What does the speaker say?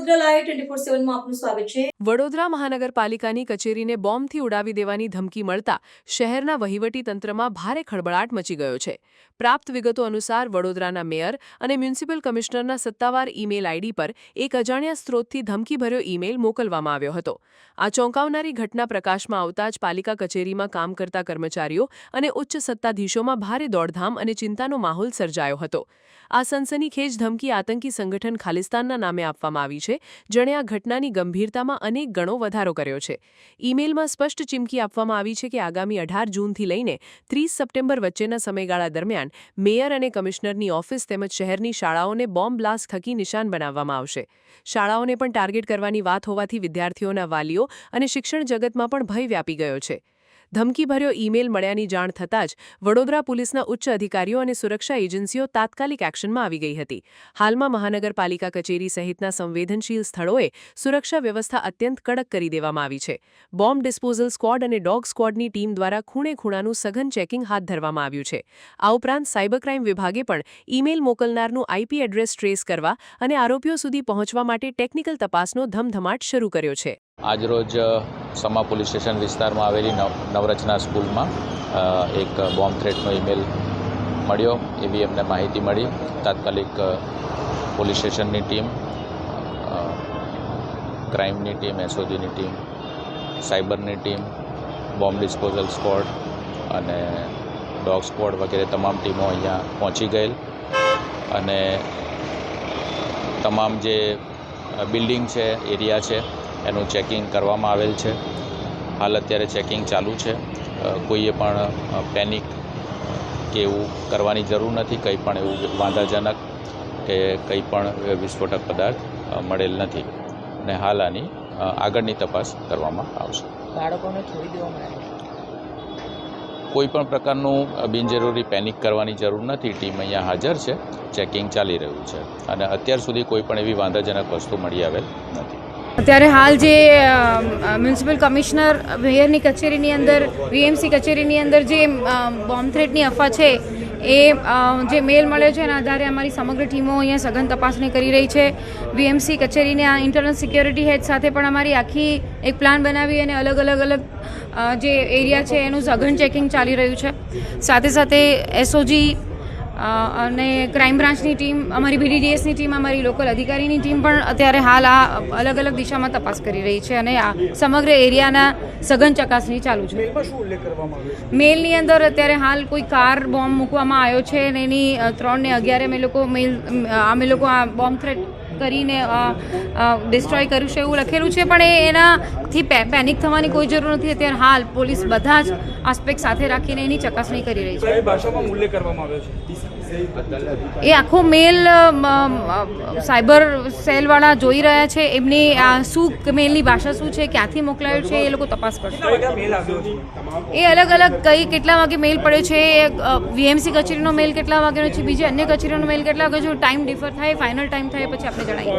Vadodara live 24/7 માં આપનું સ્વાગત છે। વડોદરા મહાનગરપાલિકાની કચેરીને બોમ્બથી ઉડાવી દેવાની ધમકી મળતા શહેરના વહીવટી તંત્રમાં ભારે ખળબળાટ મચી ગયો છે। પ્રાપ્ત વિગતો અનુસાર વડોદરાના મેયર અને મ્યુનિસિપલ કમિશનરના સત્તાવાર ઈમેલ આઈડી પર એક અજાણ્યા સ્ત્રોતથી ધમકીભર્યો ઈમેલ મોકલવામાં આવ્યો હતો। આ ચોંકાવનારી ઘટના પ્રકાશમાં આવતા જ પાલિકા કચેરીમાં કામ કરતા કર્મચારીઓ અને ઉચ્ચ સત્તાધીશોમાં ભારે દોડધામ અને ચિંતાનો માહોલ સર્જાયો હતો। આ સનસનીખેજ ધમકી આતંકી સંગઠન ખાલિસ્તાનના નામે આપવામાં આવી છે, જેણે આ ઘટનાની ગંભીરતામાં અનેક ગણો વધારો કર્યો છે। ઈમેલમાં સ્પષ્ટ ચીમકી આપવામાં આવી છે કે આગામી 18 જૂનથી લઈને 30 સપ્ટેમ્બર વચ્ચેના સમયગાળા દરમિયાન મેયર અને કમિશનરની ઓફિસ તેમજ શહેરની શાળાઓને બોમ્બ બ્લાસ્ટ થકી નિશાન બનાવવામાં આવશે। શાળાઓને પણ ટાર્ગેટ કરવાની વાત હોવાથી વિદ્યાર્થીઓના વાલીઓ અને શિક્ષણ જગતમાં પણ ભય વ્યાપી ગયો છે। ધમકીભર્યો ઈમેલ મળ્યાની જાણ થતાં જ વડોદરા પોલીસના ઉચ્ચ અધિકારીઓ અને સુરક્ષા એજન્સીઓ તાત્કાલિક એક્શનમાં આવી ગઈ હતી। હાલમાં મહાનગરપાલિકા કચેરી સહિતના સંવેદનશીલ સ્થળોએ સુરક્ષા વ્યવસ્થા અત્યંત કડક કરી દેવામાં આવી છે। બોમ્બ ડિસ્પોઝલ સ્ક્વોડ અને ડોગ સ્ક્વોડની ટીમ દ્વારા ખૂણે ખૂણાનું સઘન ચેકિંગ હાથ ધરવામાં આવ્યું છે। આ ઉપરાંત સાયબર ક્રાઇમ વિભાગે પણ ઈમેલ મોકલનારનું આઈપી એડ્રેસ ટ્રેસ કરવા અને આરોપીઓ સુધી પહોંચવા માટે ટેકનિકલ તપાસનો ધમધમાટ શરૂ કર્યો છે। આજરોજ સમા પોલીસ સ્ટેશન વિસ્તારમાં આવેલી નવરચના સ્કૂલમાં એક બોમ્બ થ્રેટનો ઈમેલ મળ્યો એવી અમને માહિતી મળી। તાત્કાલિક પોલીસ સ્ટેશનની ટીમ, ક્રાઇમની ટીમ, એસઓજીની ટીમ, સાયબરની ટીમ, બોમ્બ ડિસ્પોઝલ સ્ક્વોડ અને ડોગ સ્ક્વોડ વગેરે તમામ ટીમો અહીંયા પહોંચી ગયેલ અને તમામ જે બિલ્ડિંગ છે, એરિયા છે એનું ચેકિંગ કરવામાં આવેલ છે। હાલ અત્યારે ચેકિંગ ચાલુ છે। કોઈએ પણ પેનિક કે એવું કરવાની જરૂર નથી। કંઈ પણ એવું વાંધાજનક કે કંઈ પણ વિસ્ફોટક પદાર્થ મળેલ નથી અને હાલ આની આગળની તપાસ કરવામાં આવશે। બાળકોને છોડી દેવામાં આવે? કોઈ પણ પ્રકારનું બિનજરૂરી પેનિક કરવાની જરૂર નથી। ટીમ અહીંયા હાજર છે, ચેકિંગ ચાલી રહ્યું છે અને અત્યાર સુધી કોઈ પણ એવી વાંધાજનક વસ્તુ મળી આવેલ નથી। અત્યારે હાલ જે મ્યુનિસિપલ કમિશનર મેયરની કચેરીની અંદર, વીએમસી કચેરીની અંદર જે બોમ્બ થ્રેટની અફવા છે એ જે મેલ મળ્યો છે એના આધારે અમારી સમગ્ર ટીમો અહીંયા સઘન તપાસણી કરી રહી છે। વીએમસી કચેરીના ઇન્ટરનલ સિક્યોરિટી હેડ સાથે પણ અમારી આખી એક પ્લાન બનાવી અને અલગ જે એરિયા છે એનું સઘન ચેકિંગ ચાલી રહ્યું છે। સાથે સાથે એસઓજી અને ક્રાઇમ બ્રાન્ચની ટીમ, અમારી બીડીડીએસની ટીમ, અમારી લોકલ અધિકારીની ટીમ પણ અત્યારે હાલ આ અલગ દિશામાં તપાસ કરી રહી છે અને આ સમગ્ર એરિયાના સઘન ચકાસણી ચાલુ છે। મેલની અંદર અત્યારે હાલ કોઈ કાર બોમ્બ મૂકવામાં આવ્યો છે અને એની 3 ને 11 અમે લોકો આ બોમ્બ થ્રેટ કરીને ડિસ્ટ્રોય કર્યું છે એવું લખેલું છે, પણ એનાથી પેનિક થવાની કોઈ જરૂર નથી। અત્યારે હાલ પોલીસ બધા જ આસ્પેક્ટ સાથે રાખીને એની ચકાસણી કરી રહી છે। ભાષામાં ઉલ્લેખ કરવામાં આવ્યો છે એ આખો મેલ સાયબર સેલવાળા જોઈ રહ્યા છે। એમની શું મેલની ભાષા શું છે, ક્યાંથી મોકલાયો છે, એ લોકો તપાસ કરશે। એ અલગ કેટલા વાગે મેલ પડ્યો છે, વીએમસી કચેરીનો મેલ કેટલા વાગ્યાનો છે, બીજી અન્ય કચેરીનો મેલ કેટલા વાગે છે, ટાઈમ ડિફર થાય, ફાઇનલ ટાઈમ થાય પછી આપણે જણાવીએ।